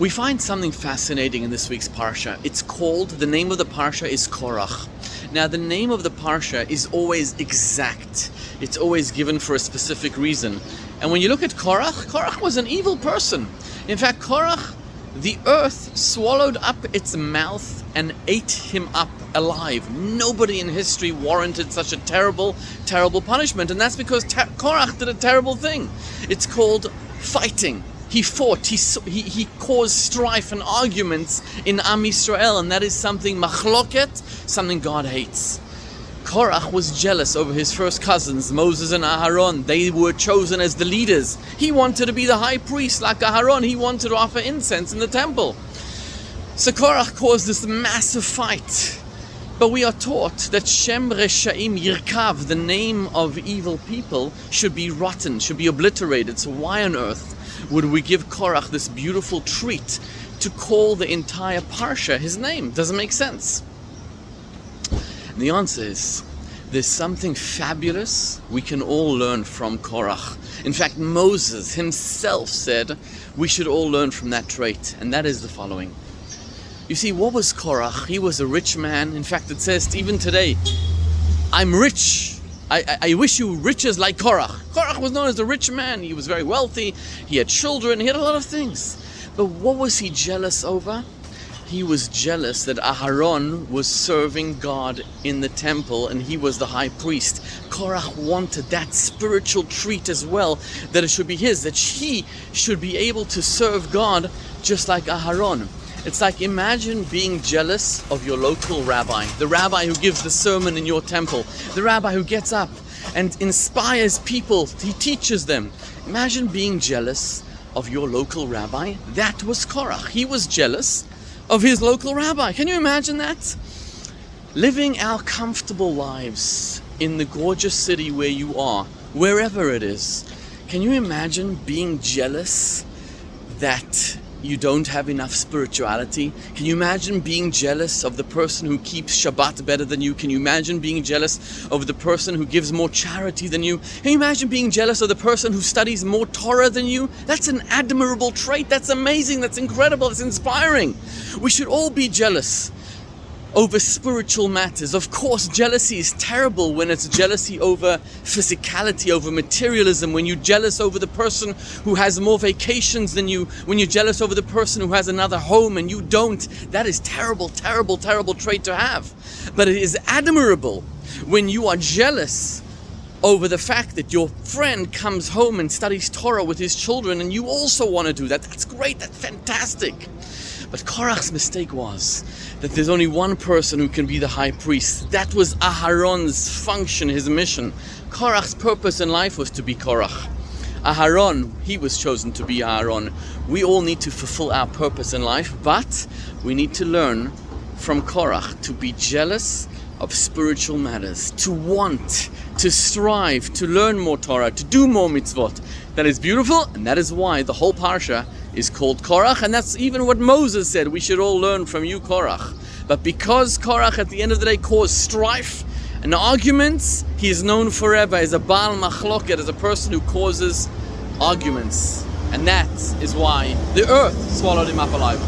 We find something fascinating in this week's Parsha. The name of the Parsha is Korach. Now, the name of the Parsha is always exact. It's always given for a specific reason. And when you look at Korach, Korach was an evil person. In fact, Korach, the earth swallowed up its mouth and ate him up alive. Nobody in history warranted such a terrible, terrible punishment. And that's because Korach did a terrible thing. It's called fighting. He fought, he caused strife and arguments in Am Yisrael, and that is something machloket, something God hates. Korach was jealous over his first cousins, Moses and Aharon. They were chosen as the leaders. He wanted to be the high priest like Aharon. He wanted to offer incense in the temple. So Korach caused this massive fight. But we are taught that Shem Reshaim Yirkav, the name of evil people, should be rotten, should be obliterated. So why on earth would we give Korach this beautiful treat to call the entire Parsha his name? Doesn't make sense. And the answer is, there's something fabulous we can all learn from Korach. In fact, Moses himself said we should all learn from that trait, and that is the following. You see, what was Korach? He was a rich man. In fact, it says even today, I'm rich. I wish you riches like Korach. Korach was known as a rich man. He was very wealthy. He had children. He had a lot of things. But what was he jealous over? He was jealous that Aharon was serving God in the temple and he was the high priest. Korach wanted that spiritual treat as well, that it should be his, that he should be able to serve God just like Aharon. It's like, imagine being jealous of your local rabbi, the rabbi who gives the sermon in your temple, the rabbi who gets up and inspires people, he teaches them. Imagine being jealous of your local rabbi. That was Korach. He was jealous of his local rabbi. Can you imagine that? Living our comfortable lives in the gorgeous city where you are, wherever it is. Can you imagine being jealous that you don't have enough spirituality? Can you imagine being jealous of the person who keeps Shabbat better than you? Can you imagine being jealous of the person who gives more charity than you? Can you imagine being jealous of the person who studies more Torah than you? That's an admirable trait. That's amazing. That's incredible. That's inspiring. We should all be jealous over spiritual matters. Of course, jealousy is terrible when it's jealousy over physicality, over materialism, when you're jealous over the person who has more vacations than you, when you're jealous over the person who has another home and you don't. That is terrible, terrible, terrible trait to have. But it is admirable when you are jealous over the fact that your friend comes home and studies Torah with his children and you also want to do that. That's great, that's fantastic. But Korach's mistake was that there's only one person who can be the high priest. That was Aharon's function, his mission. Korach's purpose in life was to be Korach. Aharon, he was chosen to be Aharon. We all need to fulfill our purpose in life, but we need to learn from Korach to be jealous of spiritual matters, to want, to strive, to learn more Torah, to do more mitzvot. That is beautiful, and that is why the whole Parsha is called Korach, and that's even what Moses said, we should all learn from you, Korach. But because Korach at the end of the day caused strife and arguments, he is known forever as a Baal Machloket, as a person who causes arguments. And that is why the earth swallowed him up alive.